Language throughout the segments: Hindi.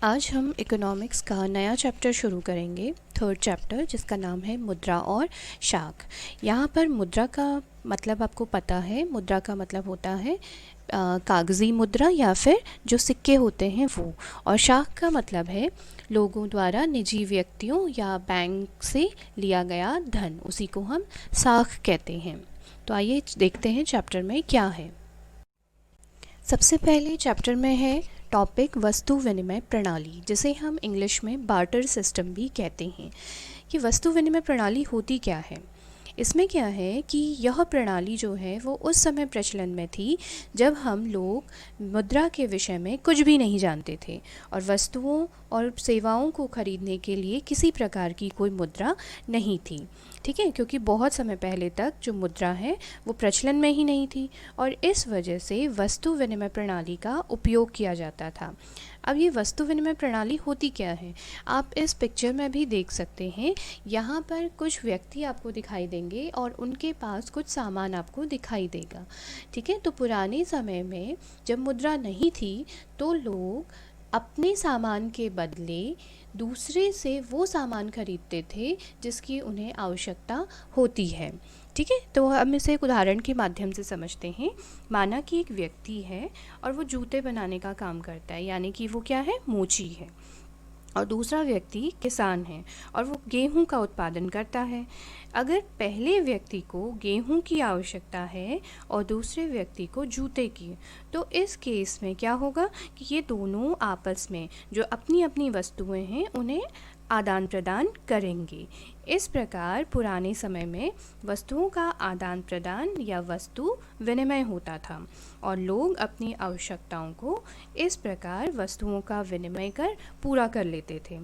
आज हम इकोनॉमिक्स का नया चैप्टर शुरू करेंगे, थर्ड चैप्टर, जिसका नाम है मुद्रा और शाख। यहाँ पर मुद्रा का मतलब आपको पता है, मुद्रा का मतलब होता है कागज़ी मुद्रा या फिर जो सिक्के होते हैं वो, और शाख का मतलब है लोगों द्वारा निजी व्यक्तियों या बैंक से लिया गया धन, उसी को हम शाख कहते हैं। तो आइए देखते हैं चैप्टर में क्या है। सबसे पहले चैप्टर में है टॉपिक वस्तु विनिमय प्रणाली, जिसे हम इंग्लिश में बार्टर सिस्टम भी कहते हैं। कि वस्तु विनिमय प्रणाली होती क्या है। इसमें क्या है कि यह प्रणाली जो है वो उस समय प्रचलन में थी जब हम लोग मुद्रा के विषय में कुछ भी नहीं जानते थे और वस्तुओं और सेवाओं को खरीदने के लिए किसी प्रकार की कोई मुद्रा नहीं थी। ठीक है, क्योंकि बहुत समय पहले तक जो मुद्रा है वो प्रचलन में ही नहीं थी और इस वजह से वस्तु विनिमय प्रणाली का उपयोग किया जाता था। अब ये वस्तु विनिमय प्रणाली होती क्या है, आप इस पिक्चर में भी देख सकते हैं। यहाँ पर कुछ व्यक्ति आपको दिखाई देंगे और उनके पास कुछ सामान आपको दिखाई देगा। ठीक है, तो पुराने समय में जब मुद्रा नहीं थी तो लोग अपने सामान के बदले दूसरे से वो सामान खरीदते थे जिसकी उन्हें आवश्यकता होती है। ठीक है, तो हम इसे एक उदाहरण के माध्यम से समझते हैं। माना कि एक व्यक्ति है और वो जूते बनाने का काम करता है, यानी कि वो क्या है, मोची है। और दूसरा व्यक्ति किसान है और वो गेहूं का उत्पादन करता है। अगर पहले व्यक्ति को गेहूं की आवश्यकता है और दूसरे व्यक्ति को जूते की, तो इस केस में क्या होगा कि ये दोनों आपस में जो अपनी अपनी वस्तुएं हैं उन्हें आदान प्रदान करेंगे। इस प्रकार पुराने समय में वस्तुओं का आदान प्रदान या वस्तु विनिमय होता था और लोग अपनी आवश्यकताओं को इस प्रकार वस्तुओं का विनिमय कर पूरा कर लेते थे।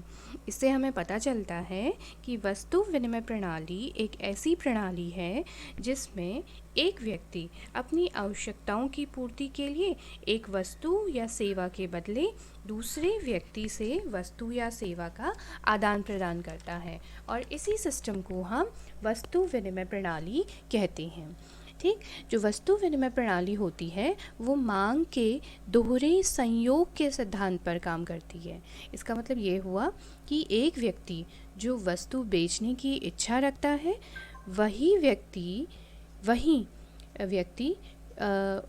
इससे हमें पता चलता है कि वस्तु विनिमय प्रणाली एक ऐसी प्रणाली है जिसमें एक व्यक्ति अपनी आवश्यकताओं की पूर्ति के लिए एक वस्तु या सेवा के बदले दूसरे व्यक्ति से वस्तु या सेवा का आदान प्रदान करता है और इसी सिस्टम को हम वस्तु विनिमय प्रणाली कहते हैं। ठीक, जो वस्तु विनिमय प्रणाली होती है वो मांग के दोहरे संयोग के सिद्धांत पर काम करती है। इसका मतलब ये हुआ कि एक व्यक्ति जो वस्तु बेचने की इच्छा रखता है वही व्यक्ति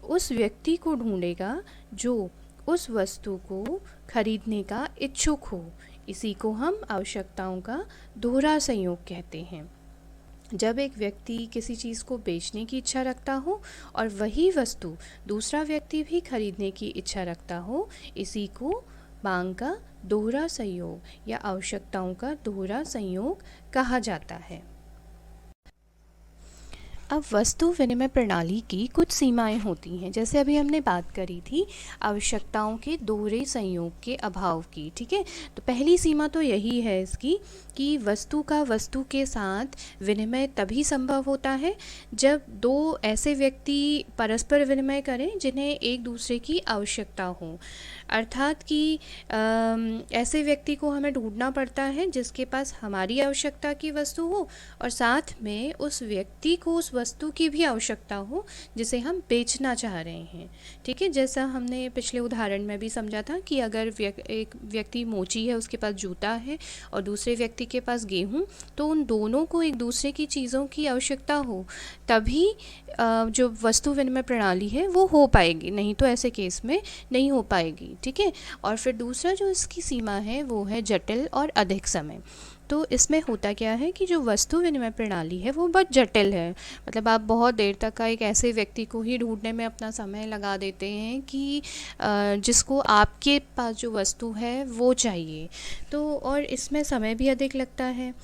उस व्यक्ति को ढूंढेगा जो उस वस्तु को खरीदने का इच्छुक हो। इसी को हम आवश्यकताओं का दोहरा संयोग कहते हैं। जब एक व्यक्ति किसी चीज़ को बेचने की इच्छा रखता हो और वही वस्तु दूसरा व्यक्ति भी खरीदने की इच्छा रखता हो, इसी को मांग का दोहरा संयोग या आवश्यकताओं का दोहरा संयोग कहा जाता है। अब वस्तु विनिमय प्रणाली की कुछ सीमाएं होती हैं, जैसे अभी हमने बात करी थी आवश्यकताओं के दोहरे संयोग के अभाव की। ठीक है, तो पहली सीमा तो यही है इसकी कि वस्तु का वस्तु के साथ विनिमय तभी संभव होता है जब दो ऐसे व्यक्ति परस्पर विनिमय करें जिन्हें एक दूसरे की आवश्यकता हो। अर्थात कि ऐसे व्यक्ति को हमें ढूंढना पड़ता है जिसके पास हमारी आवश्यकता की वस्तु हो और साथ में उस व्यक्ति को उस वस्तु की भी आवश्यकता हो जिसे हम बेचना चाह रहे हैं। ठीक है, जैसा हमने पिछले उदाहरण में भी समझा था कि अगर एक व्यक्ति मोची है, उसके पास जूता है और दूसरे व्यक्ति के पास गेहूं, तो उन दोनों को एक दूसरे की चीज़ों की आवश्यकता हो तभी जो वस्तु विनिमय प्रणाली है वो हो पाएगी, नहीं तो ऐसे केस में नहीं हो पाएगी। ठीक है, और फिर दूसरा जो इसकी सीमा है वो है जटिल और अधिक समय। तो इसमें होता क्या है कि जो वस्तु विनिमय प्रणाली है वो बहुत जटिल है, मतलब आप बहुत देर तक का एक ऐसे व्यक्ति को ही ढूंढने में अपना समय लगा देते हैं कि जिसको आपके पास जो वस्तु है वो चाहिए। तो और इसमें समय भी अधिक लगता है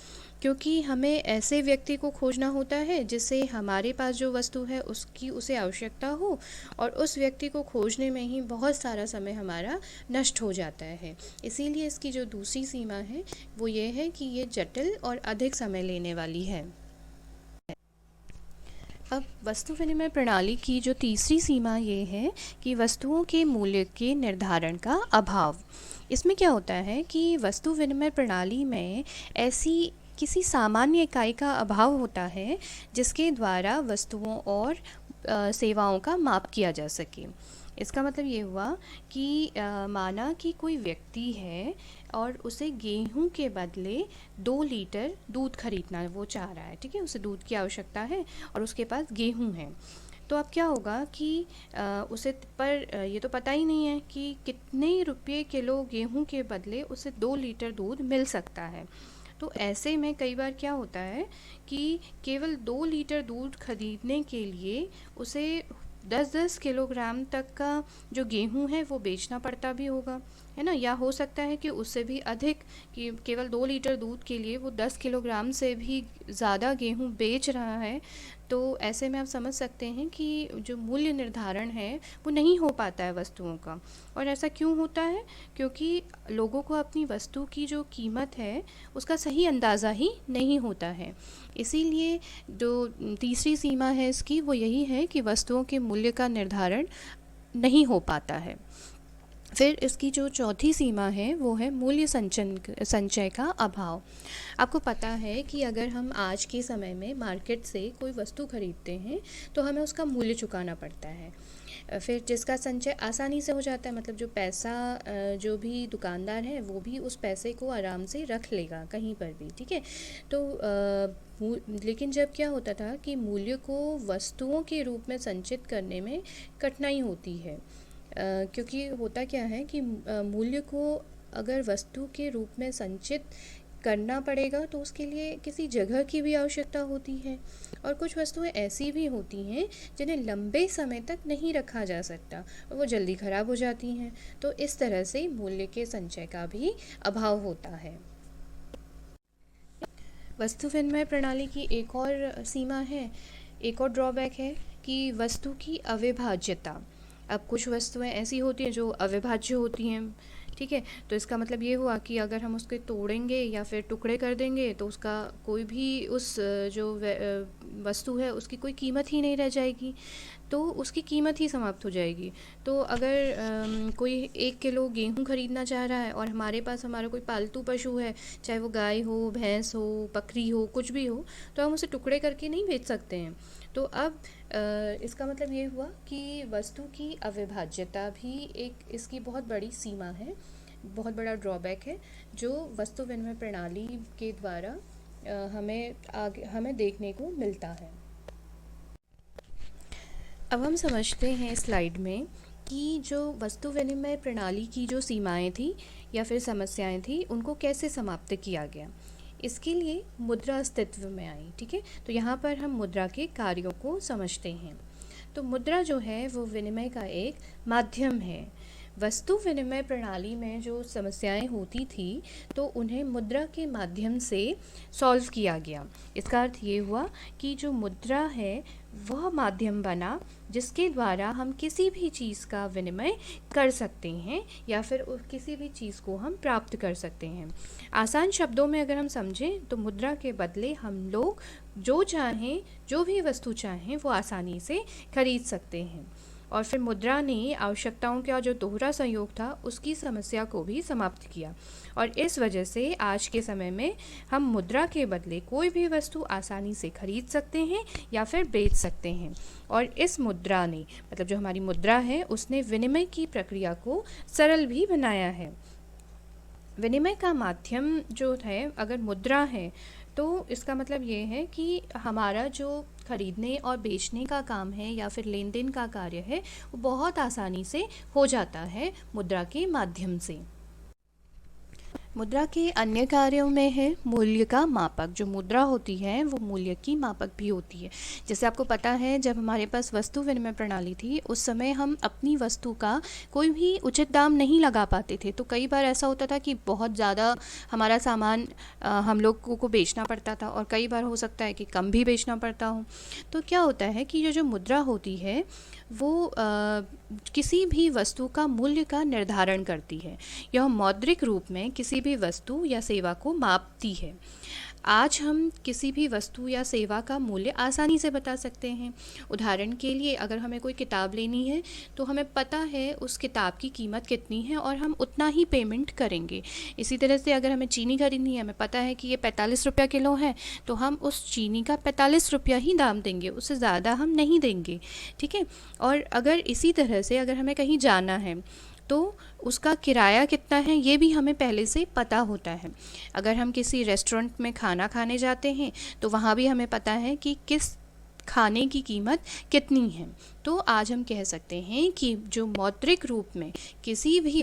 क्योंकि हमें ऐसे व्यक्ति को खोजना होता है जिससे हमारे पास जो वस्तु है उसकी उसे आवश्यकता हो और उस व्यक्ति को खोजने में ही बहुत सारा समय हमारा नष्ट हो जाता है। इसीलिए इसकी जो दूसरी सीमा है वो ये है कि ये जटिल और अधिक समय लेने वाली है। अब वस्तु विनिमय प्रणाली की जो तीसरी सीमा ये है कि वस्तुओं के मूल्य के निर्धारण का अभाव। इसमें क्या होता है कि वस्तु विनिमय प्रणाली में ऐसी किसी सामान्य इकाई का अभाव होता है जिसके द्वारा वस्तुओं और सेवाओं का माप किया जा सके। इसका मतलब ये हुआ कि माना कि कोई व्यक्ति है और उसे गेहूं के बदले 2 लीटर दूध खरीदना वो चाह रहा है, ठीक है, उसे दूध की आवश्यकता है और उसके पास गेहूं है। तो अब क्या होगा कि उसे पर ये तो पता ही नहीं है कि कितने रुपये किलो गेहूं के बदले उसे 2 लीटर दूध मिल सकता है। तो ऐसे में कई बार क्या होता है कि केवल 2 लीटर दूध खरीदने के लिए उसे 10-10 किलोग्राम तक का जो गेहूं है वो बेचना पड़ता भी होगा, है ना, या हो सकता है कि उससे भी अधिक, कि केवल 2 लीटर दूध के लिए वो 10 किलोग्राम से भी ज़्यादा गेहूं बेच रहा है। तो ऐसे में आप समझ सकते हैं कि जो मूल्य निर्धारण है वो नहीं हो पाता है वस्तुओं का। और ऐसा क्यों होता है? क्योंकि लोगों को अपनी वस्तु की जो कीमत है उसका सही अंदाज़ा ही नहीं होता है। इसीलिए जो तीसरी सीमा है इसकी वो यही है कि वस्तुओं के मूल्य का निर्धारण नहीं हो पाता है। फिर इसकी जो चौथी सीमा है वो है मूल्य संचय का अभाव। आपको पता है कि अगर हम आज के समय में मार्केट से कोई वस्तु खरीदते हैं तो हमें उसका मूल्य चुकाना पड़ता है। फिर जिसका संचय आसानी से हो जाता है, मतलब जो पैसा जो भी दुकानदार है वो भी उस पैसे को आराम से रख लेगा कहीं पर भी, ठीक है। तो लेकिन जब क्या होता था कि मूल्य को वस्तुओं के रूप में संचित करने में कठिनाई होती है, क्योंकि होता क्या है कि मूल्य को अगर वस्तु के रूप में संचित करना पड़ेगा तो उसके लिए किसी जगह की भी आवश्यकता होती है, और कुछ वस्तुएं ऐसी भी होती हैं जिन्हें लंबे समय तक नहीं रखा जा सकता और वो जल्दी ख़राब हो जाती हैं। तो इस तरह से मूल्य के संचय का भी अभाव होता है। वस्तु विनिमय प्रणाली की एक और सीमा है, एक और ड्रॉबैक है कि वस्तु की अविभाज्यता। अब कुछ वस्तुएं ऐसी होती हैं जो अविभाज्य होती हैं, ठीक है। तो इसका मतलब ये हुआ कि अगर हम उसके तोड़ेंगे या फिर टुकड़े कर देंगे तो उसका कोई भी उस जो वस्तु है उसकी कोई कीमत ही नहीं रह जाएगी, तो उसकी कीमत ही समाप्त हो जाएगी। तो अगर कोई 1 किलो गेहूं खरीदना चाह रहा है और हमारे पास हमारा कोई पालतू पशु है, चाहे वो गाय हो, भैंस हो, बकरी हो, कुछ भी हो, तो हम उसे टुकड़े करके नहीं बेच सकते हैं। तो अब इसका मतलब ये हुआ कि वस्तु की अविभाज्यता भी एक इसकी बहुत बड़ी सीमा है, बहुत बड़ा ड्रॉबैक है, जो वस्तु विनिमय प्रणाली के द्वारा हमें देखने को मिलता है। अब हम समझते हैं स्लाइड में कि जो वस्तु विनिमय प्रणाली की जो सीमाएं थी या फिर समस्याएं थी उनको कैसे समाप्त किया गया। इसके लिए मुद्रा अस्तित्व में आई, ठीक है। तो यहाँ पर हम मुद्रा के कार्यों को समझते हैं। तो मुद्रा जो है वो विनिमय का एक माध्यम है। वस्तु विनिमय प्रणाली में जो समस्याएं होती थी तो उन्हें मुद्रा के माध्यम से सॉल्व किया गया। इसका अर्थ ये हुआ कि जो मुद्रा है वह माध्यम बना जिसके द्वारा हम किसी भी चीज़ का विनिमय कर सकते हैं या फिर किसी भी चीज़ को हम प्राप्त कर सकते हैं। आसान शब्दों में अगर हम समझें तो मुद्रा के बदले हम लोग जो चाहें, जो भी वस्तु चाहें वो आसानी से खरीद सकते हैं। और फिर मुद्रा ने आवश्यकताओं का जो दोहरा संयोग था उसकी समस्या को भी समाप्त किया, और इस वजह से आज के समय में हम मुद्रा के बदले कोई भी वस्तु आसानी से खरीद सकते हैं या फिर बेच सकते हैं। और इस मुद्रा ने, मतलब जो हमारी मुद्रा है, उसने विनिमय की प्रक्रिया को सरल भी बनाया है। विनिमय का माध्यम जो है अगर मुद्रा है तो इसका मतलब ये है कि हमारा जो खरीदने और बेचने का काम है या फिर लेन देन का कार्य है वो बहुत आसानी से हो जाता है मुद्रा के माध्यम से। मुद्रा के अन्य कार्यों में है मूल्य का मापक। जो मुद्रा होती है वो मूल्य की मापक भी होती है। जैसे आपको पता है जब हमारे पास वस्तु विनिमय प्रणाली थी उस समय हम अपनी वस्तु का कोई भी उचित दाम नहीं लगा पाते थे। तो कई बार ऐसा होता था कि बहुत ज़्यादा हमारा सामान हम लोगों को बेचना पड़ता था, और कई बार हो सकता है कि कम भी बेचना पड़ता हो। तो क्या होता है कि ये जो मुद्रा होती है वो किसी भी वस्तु का मूल्य का निर्धारण करती है। यह मौद्रिक रूप में किसी भी वस्तु या सेवा को मापती है। आज हम किसी भी वस्तु या सेवा का मूल्य आसानी से बता सकते हैं। उदाहरण के लिए अगर हमें कोई किताब लेनी है तो हमें पता है उस किताब की कीमत कितनी है और हम उतना ही पेमेंट करेंगे। इसी तरह से अगर हमें चीनी खरीदनी है, हमें पता है कि ये 45 रुपया किलो है, तो हम उस चीनी का 45 रुपया ही दाम देंगे, उससे ज़्यादा हम नहीं देंगे। ठीक है। और अगर इसी तरह से अगर हमें कहीं जाना है तो उसका किराया कितना है ये भी हमें पहले से पता होता है। अगर हम किसी रेस्टोरेंट में खाना खाने जाते हैं तो वहाँ भी हमें पता है कि किस खाने की कीमत कितनी है। तो आज हम कह सकते हैं कि जो मौद्रिक रूप में किसी भी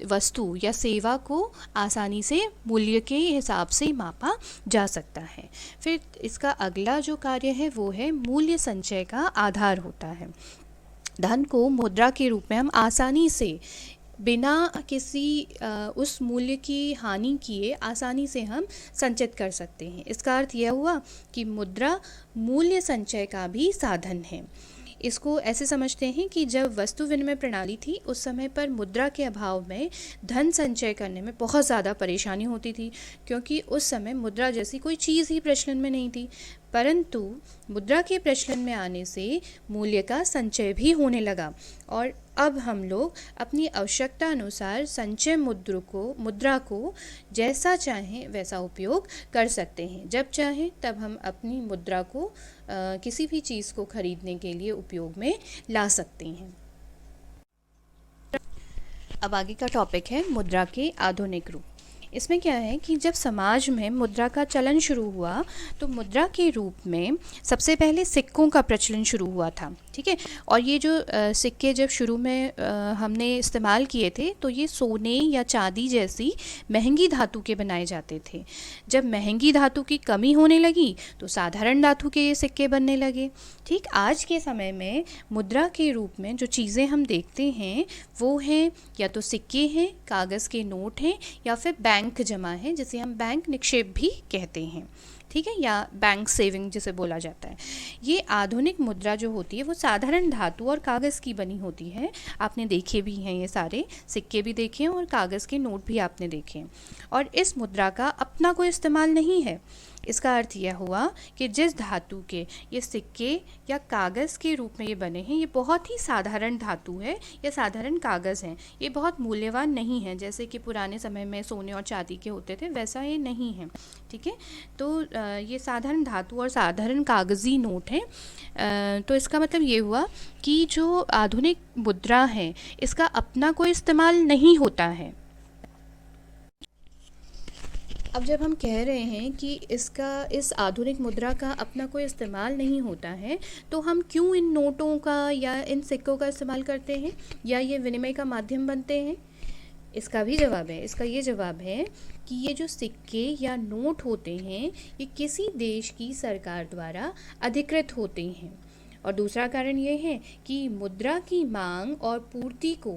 वस्तु या सेवा को आसानी से मूल्य के हिसाब से मापा जा सकता है। फिर इसका अगला जो कार्य है वो है मूल्य संचय का आधार होता है। धन को मुद्रा के रूप में हम आसानी से बिना किसी उस मूल्य की हानि किए आसानी से हम संचित कर सकते हैं। इसका अर्थ यह हुआ कि मुद्रा मूल्य संचय का भी साधन है। इसको ऐसे समझते हैं कि जब वस्तु विनिमय प्रणाली थी उस समय पर मुद्रा के अभाव में धन संचय करने में बहुत ज़्यादा परेशानी होती थी, क्योंकि उस समय मुद्रा जैसी कोई चीज़ ही प्रचलन में नहीं थी। परंतु मुद्रा के प्रचलन में आने से मूल्य का संचय भी होने लगा और अब हम लोग अपनी आवश्यकता अनुसार संचय मुद्रा को जैसा चाहें वैसा उपयोग कर सकते हैं। जब चाहें तब हम अपनी मुद्रा को किसी भी चीज़ को खरीदने के लिए उपयोग में ला सकते हैं। अब आगे का टॉपिक है मुद्रा के आधुनिक रूप। इसमें क्या है कि जब समाज में मुद्रा का चलन शुरू हुआ तो मुद्रा के रूप में सबसे पहले सिक्कों का प्रचलन शुरू हुआ था। ठीक है। और ये जो सिक्के जब शुरू में हमने इस्तेमाल किए थे तो ये सोने या चांदी जैसी महंगी धातु के बनाए जाते थे। जब महंगी धातु की कमी होने लगी तो साधारण धातु के ये सिक्के बनने लगे। ठीक। आज के समय में मुद्रा के रूप में जो चीज़ें हम देखते हैं वो हैं या तो सिक्के हैं, कागज़ के नोट हैं, या फिर बैंक जमा है जिसे हम बैंक निक्षेप भी कहते हैं। ठीक है। या बैंक सेविंग जिसे बोला जाता है। ये आधुनिक मुद्रा जो होती है वो साधारण धातु और कागज़ की बनी होती है। आपने देखे भी हैं, ये सारे सिक्के भी देखे हैं और कागज़ के नोट भी आपने देखे हैं। और इस मुद्रा का अपना कोई इस्तेमाल नहीं है। इसका अर्थ यह हुआ कि जिस धातु के ये सिक्के या कागज़ के रूप में ये बने हैं ये बहुत ही साधारण धातु है या साधारण कागज़ हैं। ये बहुत मूल्यवान नहीं है, जैसे कि पुराने समय में सोने और चांदी के होते थे वैसा ये नहीं है। ठीक है। तो ये साधारण धातु और साधारण कागज़ी नोट हैं। तो इसका मतलब ये हुआ कि जो आधुनिक मुद्रा है इसका अपना कोई इस्तेमाल नहीं होता है। अब जब हम कह रहे हैं कि इस आधुनिक मुद्रा का अपना कोई इस्तेमाल नहीं होता है तो हम क्यों इन नोटों का या इन सिक्कों का इस्तेमाल करते हैं या ये विनिमय का माध्यम बनते हैं? इसका भी जवाब है। इसका ये जवाब है कि ये जो सिक्के या नोट होते हैं ये किसी देश की सरकार द्वारा अधिकृत होते हैं। और दूसरा कारण ये है कि मुद्रा की मांग और पूर्ति को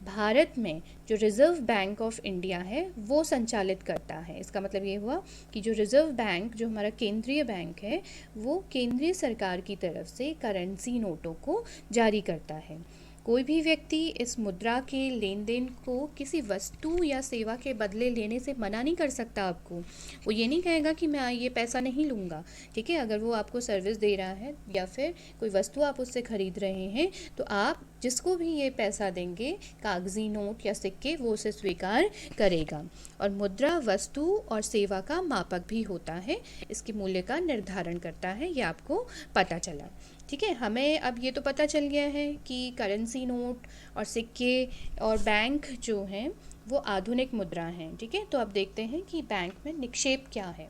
भारत में जो रिज़र्व बैंक ऑफ इंडिया है वो संचालित करता है। इसका मतलब ये हुआ कि जो रिज़र्व बैंक, जो हमारा केंद्रीय बैंक है, वो केंद्रीय सरकार की तरफ से करेंसी नोटों को जारी करता है। कोई भी व्यक्ति इस मुद्रा के लेन देन को किसी वस्तु या सेवा के बदले लेने से मना नहीं कर सकता आपको। वो ये नहीं कहेगा कि मैं ये पैसा नहीं लूँगा। ठीक है। अगर वो आपको सर्विस दे रहा है या फिर कोई वस्तु आप उससे ख़रीद रहे हैं तो आप जिसको भी ये पैसा देंगे, कागज़ी नोट या सिक्के, वो उसे स्वीकार करेगा। और मुद्रा वस्तु और सेवा का मापक भी होता है, इसके मूल्य का निर्धारण करता है। ये आपको पता चला। ठीक है। हमें अब ये तो पता चल गया है कि करेंसी नोट और सिक्के और बैंक जो हैं वो आधुनिक मुद्रा हैं। ठीक है। तो अब देखते हैं कि बैंक में निक्षेप क्या है।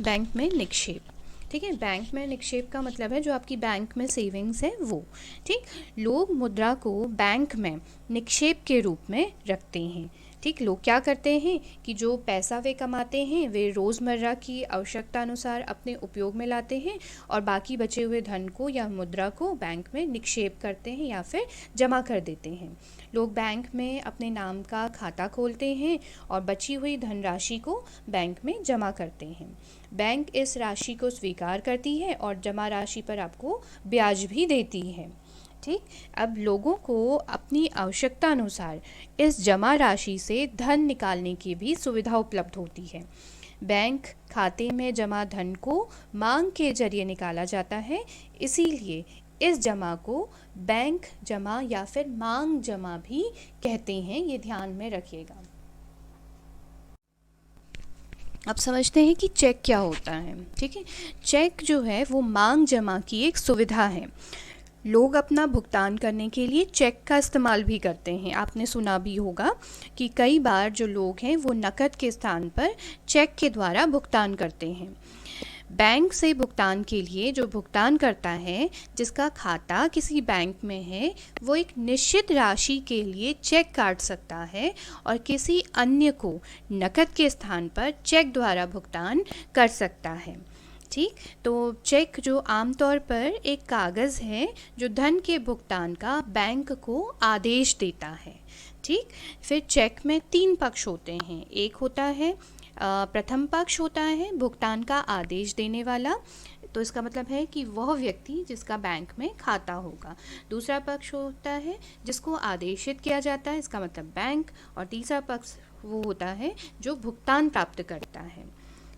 बैंक में निक्षेप। ठीक है। बैंक में निक्षेप का मतलब है जो आपकी बैंक में सेविंग्स है वो। ठीक। लोग मुद्रा को बैंक में निक्षेप के रूप में रखते हैं। ठीक। लोग क्या करते हैं कि जो पैसा वे कमाते हैं वे रोज़मर्रा की आवश्यकता अनुसार अपने उपयोग में लाते हैं और बाकी बचे हुए धन को या मुद्रा को बैंक में निक्षेप करते हैं या फिर जमा कर देते हैं। लोग बैंक में अपने नाम का खाता खोलते हैं और बची हुई धनराशि को बैंक में जमा करते हैं। बैंक इस राशि को स्वीकार करती है और जमा राशि पर आपको ब्याज भी देती है। ठीक। अब लोगों को अपनी आवश्यकता अनुसार इस जमा राशि से धन निकालने की भी सुविधा उपलब्ध होती है। बैंक खाते में जमा धन को मांग के जरिए निकाला जाता है, इसीलिए इस जमा को बैंक जमा या फिर मांग जमा भी कहते हैं, ये ध्यान में रखिएगा। अब समझते हैं कि चेक क्या होता है। ठीक है, चेक जो है वो मांग जमा की एक सुविधा है। लोग अपना भुगतान करने के लिए चेक का इस्तेमाल भी करते हैं। आपने सुना भी होगा कि कई बार जो लोग हैं वो नकद के स्थान पर चेक के द्वारा भुगतान करते हैं। बैंक से भुगतान के लिए जो भुगतान करता है, जिसका खाता किसी बैंक में है, वो एक निश्चित राशि के लिए चेक काट सकता है और किसी अन्य को नकद के स्थान पर चेक द्वारा भुगतान कर सकता है। ठीक, तो चेक जो आमतौर पर एक कागज़ है जो धन के भुगतान का बैंक को आदेश देता है। ठीक, फिर चेक में 3 पक्ष होते हैं। एक होता है प्रथम पक्ष होता है भुगतान का आदेश देने वाला, तो इसका मतलब है कि वह व्यक्ति जिसका बैंक में खाता होगा। दूसरा पक्ष होता है जिसको आदेशित किया जाता है, इसका मतलब बैंक। और तीसरा पक्ष वो होता है जो भुगतान प्राप्त करता है।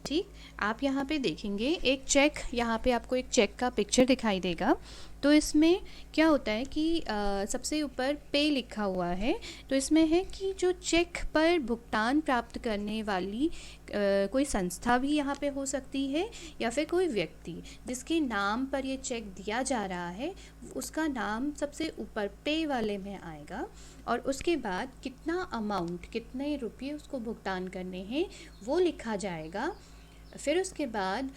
ठीक, आप यहाँ पे देखेंगे एक चेक, यहाँ पे आपको एक चेक का पिक्चर दिखाई देगा। तो इसमें क्या होता है कि सबसे ऊपर पे लिखा हुआ है, तो इसमें है कि जो चेक पर भुगतान प्राप्त करने वाली कोई संस्था भी यहाँ पे हो सकती है, या फिर कोई व्यक्ति जिसके नाम पर ये चेक दिया जा रहा है, उसका नाम सबसे ऊपर पे वाले में आएगा। और उसके बाद कितना अमाउंट, कितने रुपये उसको भुगतान करने हैं वो लिखा जाएगा। फिर उसके बाद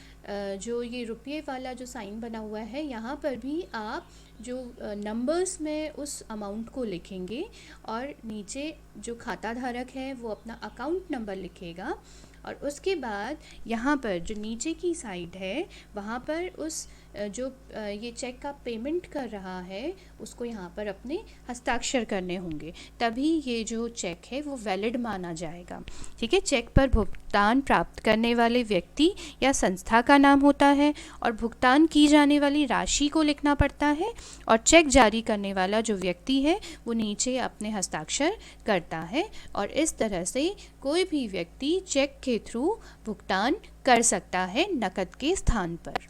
जो ये रुपये वाला जो साइन बना हुआ है, यहाँ पर भी आप जो नंबर्स में उस अमाउंट को लिखेंगे और नीचे जो खाता धारक है वो अपना अकाउंट नंबर लिखेगा। और उसके बाद यहाँ पर जो नीचे की साइड है वहाँ पर उस जो ये चेक का पेमेंट कर रहा है उसको यहाँ पर अपने हस्ताक्षर करने होंगे, तभी ये जो चेक है वो वैलिड माना जाएगा। ठीक है, चेक पर भुगतान प्राप्त करने वाले व्यक्ति या संस्था का नाम होता है और भुगतान की जाने वाली राशि को लिखना पड़ता है, और चेक जारी करने वाला जो व्यक्ति है वो नीचे अपने हस्ताक्षर करता है। और इस तरह से कोई भी व्यक्ति चेक के थ्रू भुगतान कर सकता है नकद के स्थान पर।